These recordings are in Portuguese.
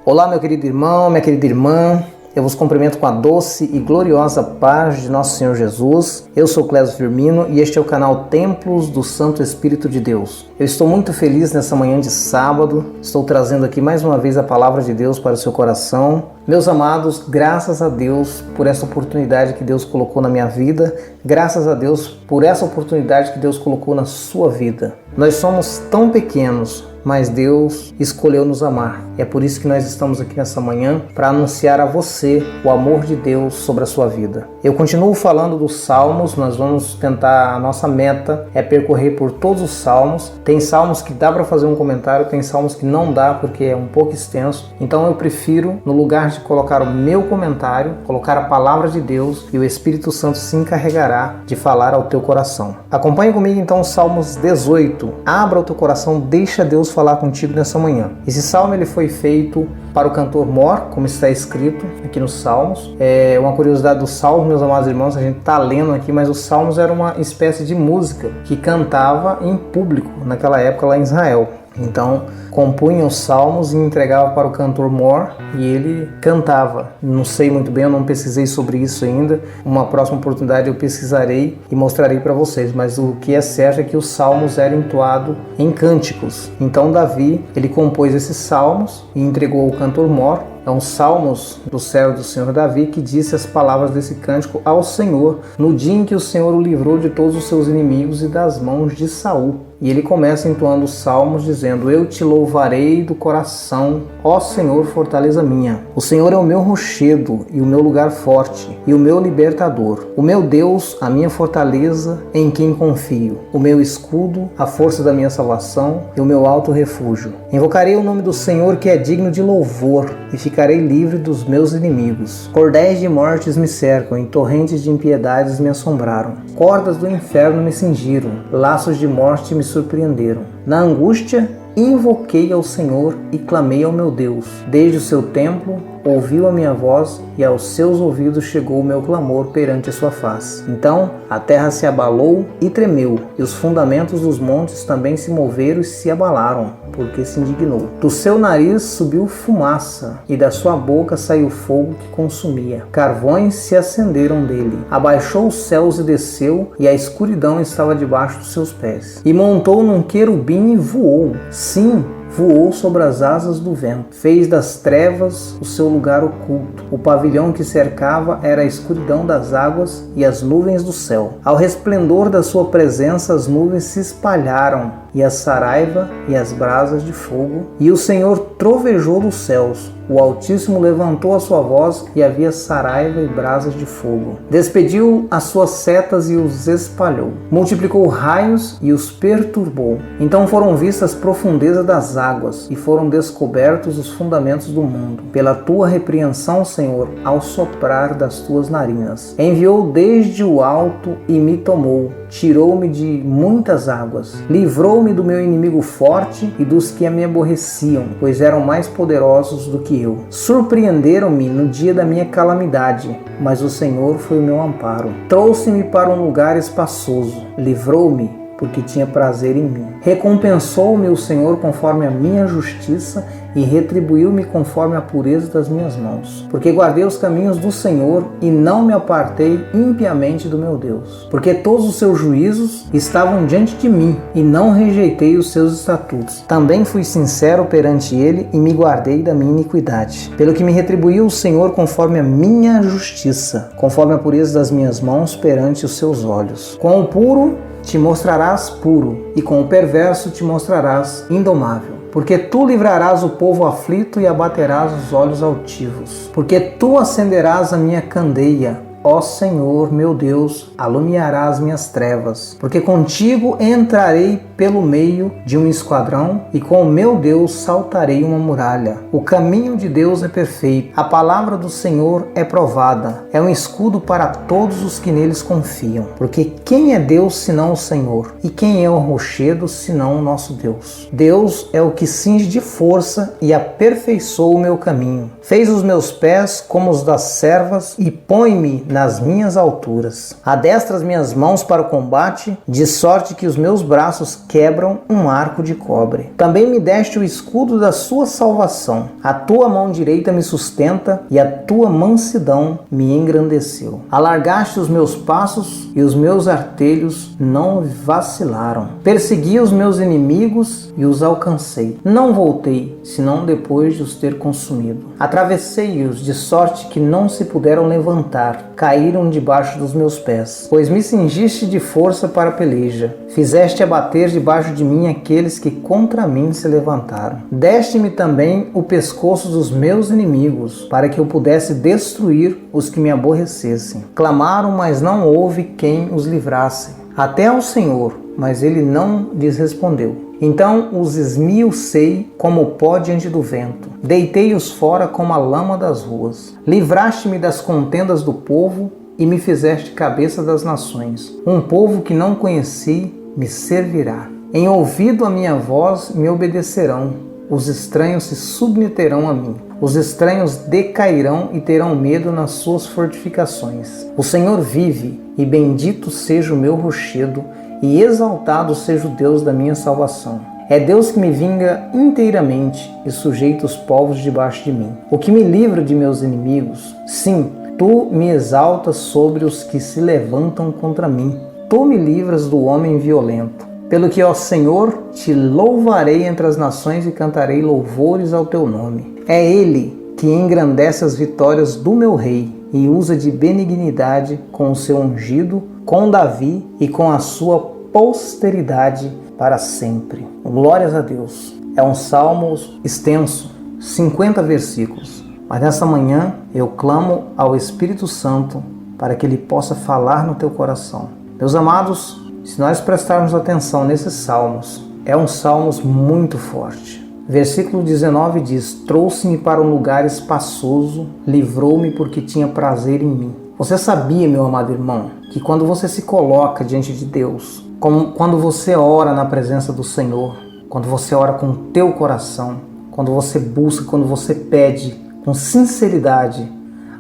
Olá, meu querido irmão, minha querida irmã. Eu vos cumprimento com a doce e gloriosa paz de nosso Senhor Jesus. Eu sou Clésio Firmino e este é o canal Templos do Santo Espírito de Deus. Eu estou muito feliz nessa manhã de sábado. Estou trazendo aqui mais uma vez a palavra de Deus para o seu coração. Meus amados, graças a Deus por essa oportunidade que Deus colocou na minha vida. Graças a Deus por essa oportunidade que Deus colocou na sua vida. Nós somos tão pequenos, mas Deus escolheu nos amar. E é por isso que nós estamos aqui nessa manhã para anunciar a você o amor de Deus sobre a sua vida. Eu continuo falando dos Salmos, nós vamos tentar, a nossa meta é percorrer por todos os Salmos. Tem Salmos que dá para fazer um comentário, tem Salmos que não dá porque é um pouco extenso. Então eu prefiro, no lugar de colocar o meu comentário, colocar a palavra de Deus e o Espírito Santo se encarregará de falar ao teu coração. Acompanhe comigo então os Salmos 18. Abra o teu coração, deixa Deus falar contigo nessa manhã. Esse salmo ele foi feito para o cantor Mor, como está escrito aqui nos Salmos. É uma curiosidade dos Salmos, meus amados irmãos, a gente está lendo aqui, mas os Salmos era uma espécie de música que cantava em público naquela época lá em Israel. Então, compunha os salmos e entregava para o cantor Mor e ele cantava. Não sei muito bem, eu não pesquisei sobre isso ainda. Uma próxima oportunidade eu pesquisarei e mostrarei para vocês. Mas o que é certo é que os salmos eram entoados em cânticos. Então, Davi, ele compôs esses salmos e entregou ao cantor Mor. É um salmos do servo do Senhor Davi que disse as palavras desse cântico ao Senhor no dia em que o Senhor o livrou de todos os seus inimigos e das mãos de Saul. E ele começa entoando os salmos dizendo: Eu te louvarei do coração, ó Senhor, fortaleza minha. O Senhor é o meu rochedo e o meu lugar forte e o meu libertador. O meu Deus, a minha fortaleza, em quem confio. O meu escudo, a força da minha salvação e o meu alto refúgio. Invocarei o nome do Senhor que é digno de louvor e ficarei livre dos meus inimigos. Cordéis de mortes me cercam e torrentes de impiedades me assombraram. Cordas do inferno me cingiram, laços de morte me surpreenderam. Na angústia, invoquei ao Senhor e clamei ao meu Deus. Desde o seu templo, ouviu a minha voz e aos seus ouvidos chegou o meu clamor perante a sua face. Então a terra se abalou e tremeu, e os fundamentos dos montes também se moveram e se abalaram, porque se indignou. Do seu nariz subiu fumaça, e da sua boca saiu fogo que consumia. Carvões se acenderam dele. Abaixou os céus e desceu, e a escuridão estava debaixo dos seus pés. E montou num querubim e voou. Sim, voou sobre as asas do vento. Fez das trevas o seu lugar oculto. O pavilhão que cercava era a escuridão das águas e as nuvens do céu. Ao resplendor da sua presença as nuvens se espalharam, e a saraiva e as brasas de fogo. E o Senhor trovejou dos céus. O Altíssimo levantou a sua voz e havia saraiva e brasas de fogo. Despediu as suas setas e os espalhou. Multiplicou raios e os perturbou. Então foram vistas as profundezas das águas e foram descobertos os fundamentos do mundo. Pela tua repreensão, Senhor, ao soprar das tuas narinas. Enviou desde o alto e me tomou. Tirou-me de muitas águas. Livrou-me do meu inimigo forte e dos que me aborreciam, pois eram mais poderosos do que eu. Surpreenderam-me no dia da minha calamidade, mas o Senhor foi o meu amparo. Trouxe-me para um lugar espaçoso. Livrou-me porque tinha prazer em mim. Recompensou-me o Senhor conforme a minha justiça e retribuiu-me conforme a pureza das minhas mãos. Porque guardei os caminhos do Senhor e não me apartei impiamente do meu Deus. Porque todos os seus juízos estavam diante de mim e não rejeitei os seus estatutos. Também fui sincero perante ele e me guardei da minha iniquidade. Pelo que me retribuiu o Senhor conforme a minha justiça, conforme a pureza das minhas mãos perante os seus olhos. Com o puro te mostrarás puro, e com o perverso te mostrarás indomável. Porque tu livrarás o povo aflito e abaterás os olhos altivos. Porque tu acenderás a minha candeia, ó Senhor, meu Deus, alumiará as minhas trevas. Porque contigo entrarei pelo meio de um esquadrão e com o meu Deus saltarei uma muralha. O caminho de Deus é perfeito, a palavra do Senhor é provada, é um escudo para todos os que neles confiam. Porque quem é Deus senão o Senhor? E quem é o rochedo senão o nosso Deus? Deus é o que cinge de força e aperfeiçoa o meu caminho. Fez os meus pés como os das servas e põe-me nas minhas alturas. Adestra as minhas mãos para o combate, de sorte que os meus braços quebram um arco de cobre. Também me deste o escudo da sua salvação. A tua mão direita me sustenta e a tua mansidão me engrandeceu. Alargaste os meus passos e os meus artelhos não vacilaram. Persegui os meus inimigos e os alcancei. Não voltei, senão depois de os ter consumido. Atravessei-os de sorte que não se puderam levantar. Caíram debaixo dos meus pés. Pois me cingiste de força para a peleja. Fizeste abater debaixo de mim aqueles que contra mim se levantaram. Deste-me também o pescoço dos meus inimigos, para que eu pudesse destruir os que me aborrecessem. Clamaram, mas não houve quem os livrasse. Até ao Senhor, mas ele não lhes respondeu. Então os esmiucei como o pó diante do vento. Deitei-os fora como a lama das ruas. Livraste-me das contendas do povo e me fizeste cabeça das nações. Um povo que não conheci me servirá. Em ouvido a minha voz me obedecerão. Os estranhos se submeterão a mim. Os estranhos decairão e terão medo nas suas fortificações. O Senhor vive, e bendito seja o meu rochedo, e exaltado seja o Deus da minha salvação. É Deus que me vinga inteiramente e sujeita os povos debaixo de mim. O que me livra de meus inimigos. Sim, tu me exaltas sobre os que se levantam contra mim. Tu me livras do homem violento. Pelo que, ó Senhor, te louvarei entre as nações e cantarei louvores ao teu nome. É Ele que engrandece as vitórias do meu rei e usa de benignidade com o seu ungido, com Davi e com a sua posteridade para sempre. Glórias a Deus. É um salmo extenso, 50 versículos. Mas nessa manhã eu clamo ao Espírito Santo para que Ele possa falar no teu coração. Meus amados, se nós prestarmos atenção nesses salmos, é um salmo muito forte. Versículo 19 diz: trouxe-me para um lugar espaçoso, livrou-me porque tinha prazer em mim. Você sabia, meu amado irmão, que quando você se coloca diante de Deus, quando você ora na presença do Senhor, quando você ora com o teu coração, quando você busca, quando você pede com sinceridade,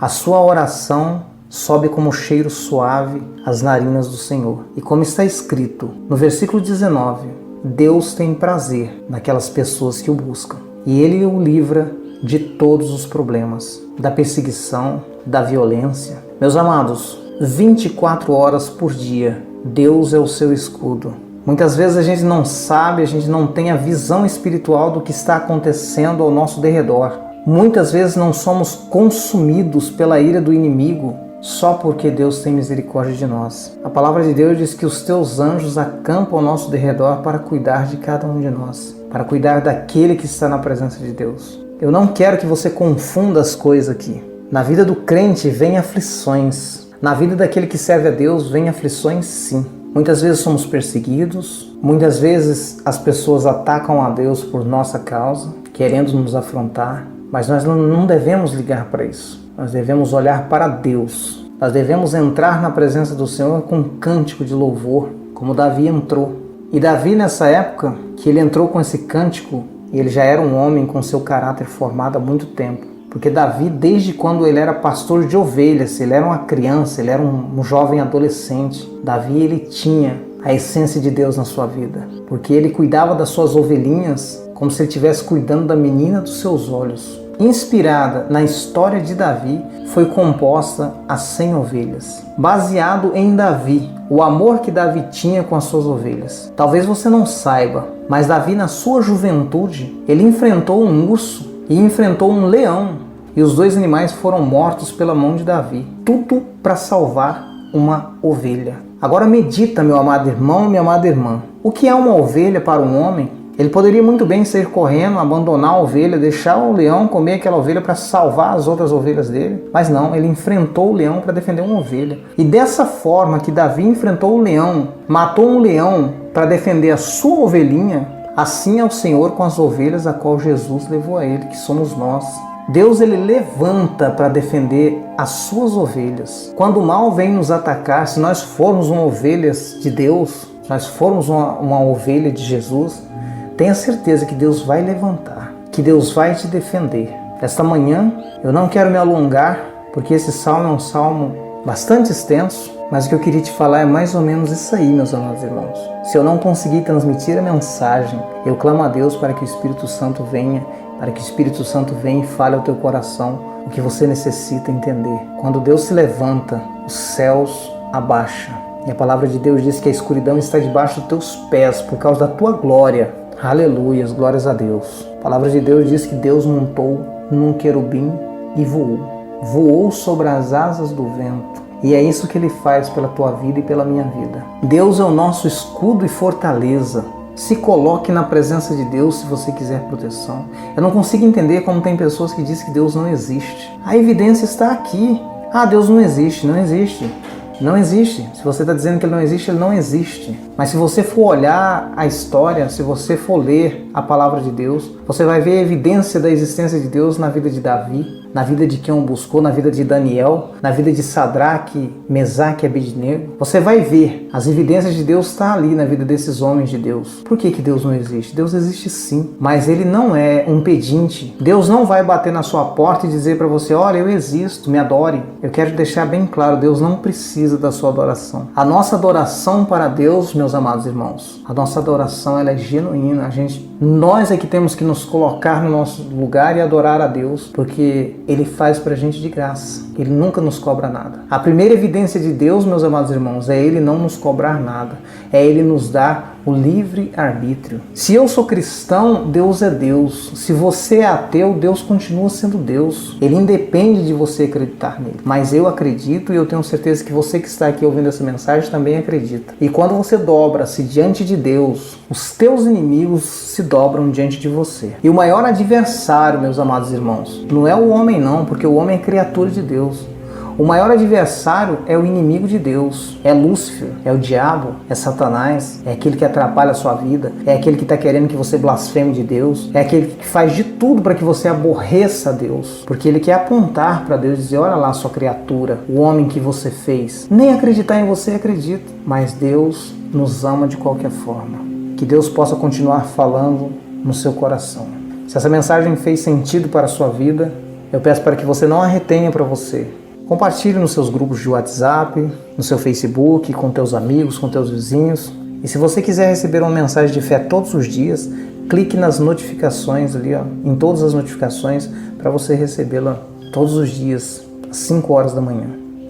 a sua oração sobe como cheiro suave às narinas do Senhor. E como está escrito no versículo 19, Deus tem prazer naquelas pessoas que o buscam. E Ele o livra de todos os problemas, da perseguição, da violência. Meus amados, 24 horas por dia, Deus é o seu escudo. Muitas vezes a gente não sabe, a gente não tem a visão espiritual do que está acontecendo ao nosso derredor. Muitas vezes não somos consumidos pela ira do inimigo, só porque Deus tem misericórdia de nós. A palavra de Deus diz que os teus anjos acampam ao nosso derredor para cuidar de cada um de nós, para cuidar daquele que está na presença de Deus. Eu não quero que você confunda as coisas aqui. Na vida do crente vem aflições. Na vida daquele que serve a Deus vem aflições, sim. Muitas vezes somos perseguidos, muitas vezes as pessoas atacam a Deus por nossa causa, querendo nos afrontar, mas nós não devemos ligar para isso. Nós devemos olhar para Deus. Nós devemos entrar na presença do Senhor com um cântico de louvor, como Davi entrou. E Davi, nessa época, que ele entrou com esse cântico, ele já era um homem com seu caráter formado há muito tempo. Porque Davi, desde quando ele era pastor de ovelhas, ele era uma criança, ele era um jovem adolescente, Davi, ele tinha a essência de Deus na sua vida. Porque ele cuidava das suas ovelhinhas como se ele estivesse cuidando da menina dos seus olhos. Inspirada na história de Davi, foi composta as 100 ovelhas. Baseado em Davi, o amor que Davi tinha com as suas ovelhas. Talvez você não saiba, mas Davi, na sua juventude, ele enfrentou um urso e enfrentou um leão. E os dois animais foram mortos pela mão de Davi. Tudo para salvar uma ovelha. Agora medita, meu amado irmão e minha amada irmã. O que é uma ovelha para um homem? Ele poderia muito bem sair correndo, abandonar a ovelha, deixar o leão comer aquela ovelha para salvar as outras ovelhas dele. Mas não, ele enfrentou o leão para defender uma ovelha. E dessa forma que Davi enfrentou o leão, matou um leão para defender a sua ovelhinha, assim é o Senhor com as ovelhas a qual Jesus levou a ele, que somos nós. Deus, ele levanta para defender as suas ovelhas. Quando o mal vem nos atacar, se nós formos uma ovelha de Deus, se nós formos uma ovelha de Jesus, tenha certeza que Deus vai levantar, que Deus vai te defender. Esta manhã eu não quero me alongar, porque esse salmo é um salmo bastante extenso, mas o que eu queria te falar é mais ou menos isso aí, meus amados irmãos. Se eu não conseguir transmitir a mensagem, eu clamo a Deus para que o Espírito Santo venha, e fale ao teu coração o que você necessita entender. Quando Deus se levanta, os céus abaixam. E a palavra de Deus diz que a escuridão está debaixo dos teus pés por causa da tua glória. Aleluias, glórias a Deus. A palavra de Deus diz que Deus montou num querubim e voou. Voou sobre as asas do vento. E é isso que Ele faz pela tua vida e pela minha vida. Deus é o nosso escudo e fortaleza. Se coloque na presença de Deus se você quiser proteção. Eu não consigo entender como tem pessoas que dizem que Deus não existe. A evidência está aqui. Ah, Deus não existe. Não existe. Não existe. Se você está dizendo que Ele não existe. Mas se você for olhar a história, se você for ler a palavra de Deus, você vai ver a evidência da existência de Deus na vida de Davi, na vida de quem o buscou, na vida de Daniel, na vida de Sadraque, Mesaque e Abednego. Você vai ver, as evidências de Deus estão ali na vida desses homens de Deus. Por que Deus não existe? Deus existe sim, mas Ele não é um pedinte. Deus não vai bater na sua porta e dizer para você, olha, eu existo, me adore. Eu quero deixar bem claro, Deus não precisa da sua adoração. A nossa adoração para Deus, meus amados irmãos, a nossa adoração ela é genuína. Nós é que temos que nos colocar no nosso lugar e adorar a Deus, porque Ele faz pra gente de graça. Ele nunca nos cobra nada. A primeira evidência de Deus, meus amados irmãos, é Ele não nos cobrar nada. É Ele nos dar o livre arbítrio. Se eu sou cristão, Deus é Deus. Se você é ateu, Deus continua sendo Deus. Ele independe de você acreditar nele. Mas eu acredito e eu tenho certeza que você que está aqui ouvindo essa mensagem também acredita. E quando você dobra-se diante de Deus, os teus inimigos se dobram diante de você. E o maior adversário, meus amados irmãos, não é o homem não, porque o homem é criatura de Deus. O maior adversário é o inimigo de Deus, é Lúcifer, é o diabo, é Satanás, é aquele que atrapalha a sua vida, é aquele que está querendo que você blasfeme de Deus, é aquele que faz de tudo para que você aborreça Deus, porque ele quer apontar para Deus e dizer, olha lá sua criatura, o homem que você fez. Nem acreditar em você acredita, mas Deus nos ama de qualquer forma. Que Deus possa continuar falando no seu coração. Se essa mensagem fez sentido para a sua vida, eu peço para que você não a retenha para você. Compartilhe nos seus grupos de WhatsApp, no seu Facebook, com teus amigos, com teus vizinhos. E se você quiser receber uma mensagem de fé todos os dias, clique nas notificações ali, em todas as notificações, para você recebê-la todos os dias, às 5 horas da manhã.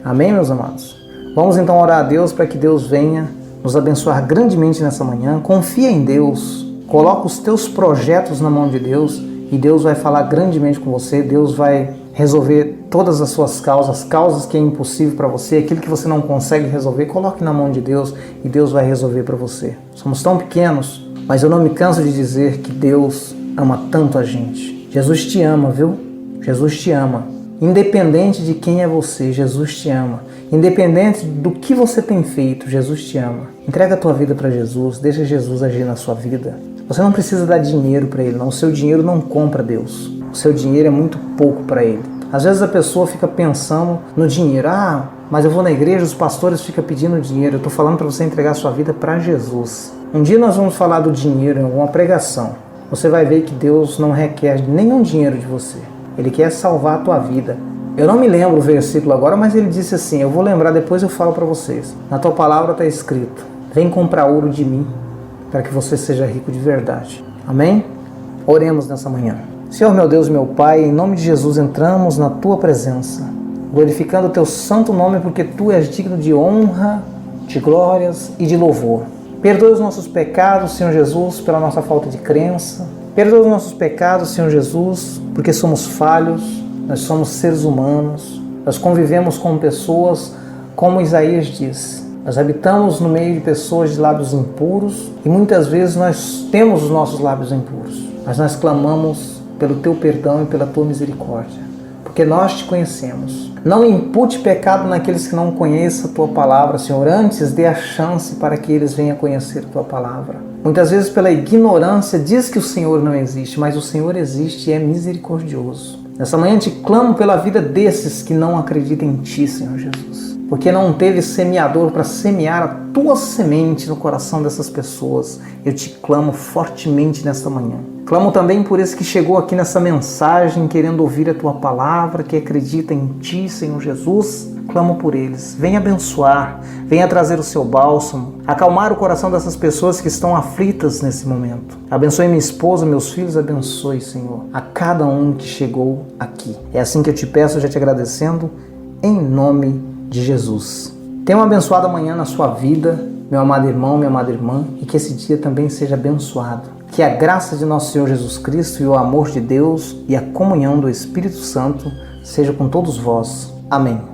Amém, meus amados? Vamos então orar a Deus para que Deus venha nos abençoar grandemente nessa manhã. Confia em Deus, coloca os teus projetos na mão de Deus e Deus vai falar grandemente com você. Deus vai resolver todas as suas causas que é impossível para você, aquilo que você não consegue resolver, coloque na mão de Deus e Deus vai resolver para você. Somos tão pequenos, mas eu não me canso de dizer que Deus ama tanto a gente. Jesus te ama, viu? Jesus te ama. Independente de quem é você, Jesus te ama. Independente do que você tem feito, Jesus te ama. Entrega a tua vida para Jesus, deixa Jesus agir na sua vida. Você não precisa dar dinheiro para Ele, não. O seu dinheiro não compra Deus. O seu dinheiro é muito pouco para Ele. Às vezes a pessoa fica pensando no dinheiro. Ah, mas eu vou na igreja, os pastores ficam pedindo dinheiro. Eu estou falando para você entregar a sua vida para Jesus. Um dia nós vamos falar do dinheiro em alguma pregação. Você vai ver que Deus não requer nenhum dinheiro de você. Ele quer salvar a tua vida. Eu não me lembro o versículo agora, mas ele disse assim, eu vou lembrar, depois eu falo para vocês. Na tua palavra está escrito, vem comprar ouro de mim, para que você seja rico de verdade. Amém? Oremos nessa manhã. Senhor meu Deus e meu Pai, em nome de Jesus entramos na Tua presença, glorificando o Teu santo nome, porque Tu és digno de honra, de glórias e de louvor. Perdoa os nossos pecados, Senhor Jesus, pela nossa falta de crença. Perdoa os nossos pecados, Senhor Jesus, porque somos falhos, nós somos seres humanos, nós convivemos com pessoas, como Isaías diz. Nós habitamos no meio de pessoas de lábios impuros e muitas vezes nós temos os nossos lábios impuros, mas nós clamamos pelo Teu perdão e pela Tua misericórdia, porque nós Te conhecemos. Não impute pecado naqueles que não conheçam a Tua palavra, Senhor. Antes dê a chance para que eles venham a conhecer a Tua palavra. Muitas vezes pela ignorância diz que o Senhor não existe, mas o Senhor existe e é misericordioso. Nessa manhã Te clamo pela vida desses que não acreditam em Ti, Senhor Jesus, porque não teve semeador para semear a Tua semente no coração dessas pessoas. Eu Te clamo fortemente nesta manhã. Clamo também por esse que chegou aqui nessa mensagem querendo ouvir a Tua palavra, que acredita em Ti, Senhor Jesus. clamo por eles. Venha abençoar, venha trazer o seu bálsamo, acalmar o coração dessas pessoas que estão aflitas nesse momento. Abençoe minha esposa, meus filhos, abençoe, Senhor, a cada um que chegou aqui. É assim que eu te peço, já te agradecendo, em nome de Jesus. Tenha uma abençoada manhã na sua vida, meu amado irmão, minha amada irmã, e que esse dia também seja abençoado. Que a graça de nosso Senhor Jesus Cristo e o amor de Deus e a comunhão do Espírito Santo seja com todos vós. Amém.